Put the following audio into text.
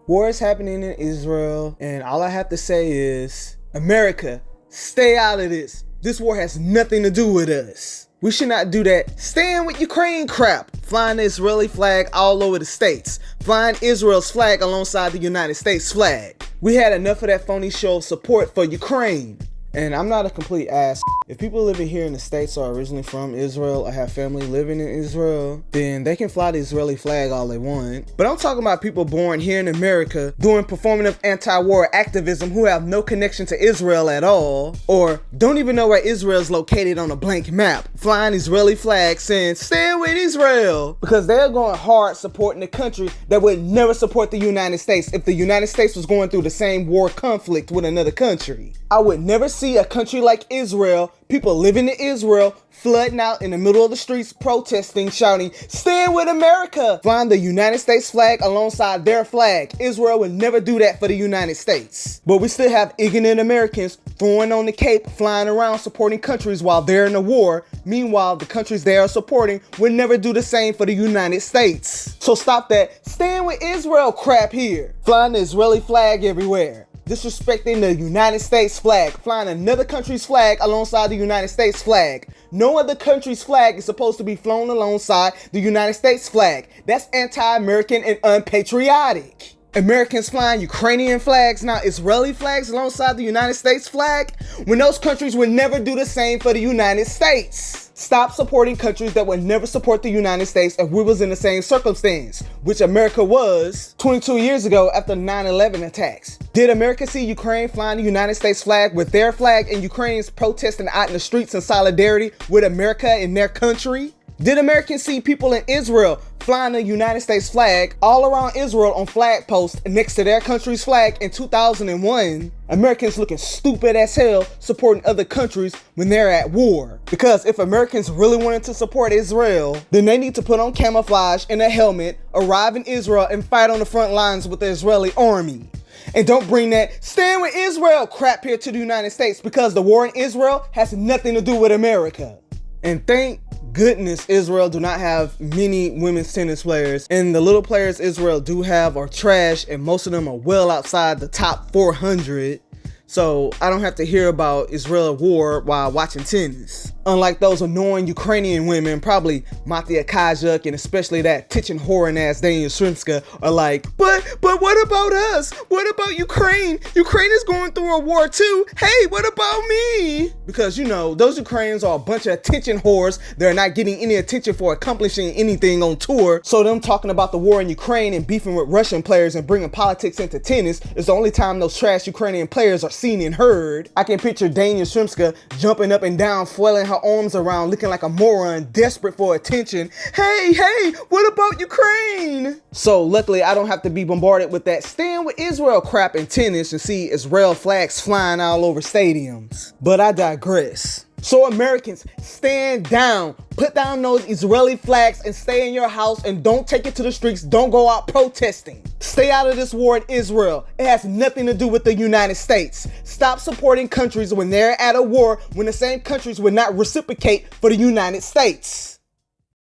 War is happening in Israel, and all I have to say is, America, stay out of this. This war has nothing to do with us. We should not do that stand with Ukraine crap, flying the Israeli flag all over the states, flying Israel's flag alongside the United States flag. We had enough of that phony show of support for Ukraine. And I'm not a complete ass. If people living here in the States are originally from Israel or have family living in Israel, then they can fly the Israeli flag all they want. But I'm talking about people born here in America doing performative anti-war activism who have no connection to Israel at all, or don't even know where Israel is located on a blank map, flying Israeli flags saying, stand with Israel, because they're going hard supporting a country that would never support the United States if the United States was going through the same war conflict with another country. I would never see a country like Israel, people living in Israel, flooding out in the middle of the streets protesting, shouting, stand with America, flying the United States flag alongside their flag. Israel would never do that for the United States. But we still have ignorant Americans throwing on the cape, flying around supporting countries while they're in a war. Meanwhile, the countries they are supporting would never do the same for the United States. So stop that stand with Israel crap here, flying the Israeli flag everywhere, disrespecting the United States flag, flying another country's flag alongside the United States flag. No other country's flag is supposed to be flown alongside the United States flag. That's anti-American and unpatriotic. Americans flying Ukrainian flags, now Israeli flags alongside the United States flag, when those countries would never do the same for the United States. Stop supporting countries that would never support the United States if we was in the same circumstance, which America was 22 years ago after 9/11 attacks. Did America see Ukraine flying the United States flag with their flag and Ukrainians protesting out in the streets in solidarity with America and their country? Did Americans see people in Israel flying the United States flag all around Israel on flag posts next to their country's flag in 2001? Americans looking stupid as hell supporting other countries when they're at war. Because if Americans really wanted to support Israel, then they need to put on camouflage and a helmet, arrive in Israel, and fight on the front lines with the Israeli army. And don't bring that stand with Israel crap here to the United States, because the war in Israel has nothing to do with America. And thank goodness Israel do not have many women's tennis players, and the little players Israel do have are trash, and most of them are well outside the top 400. So I don't have to hear about Israel war while watching tennis. Unlike those annoying Ukrainian women, probably Matya Kajuk and especially that titching whoring ass Daniel Shrimska are like, but what about us? What about Ukraine? Ukraine is going through a war too. Hey, what about me? Because, you know, those Ukrainians are a bunch of attention whores. They're not getting any attention for accomplishing anything on tour. So them talking about the war in Ukraine and beefing with Russian players and bringing politics into tennis is the only time those trash Ukrainian players are seen and heard. I can picture Daniel Shrimska jumping up and down, flailing her arms around, looking like a moron, desperate for attention. Hey, what about Ukraine? So luckily I don't have to be bombarded with that stand with Israel crap in tennis and see Israel flags flying all over stadiums. But I digress. So Americans, stand down, put down those Israeli flags and stay in your house and don't take it to the streets. Don't go out protesting. Stay out of this war in Israel. It has nothing to do with the United States. Stop supporting countries when they're at a war when the same countries would not reciprocate for the United States.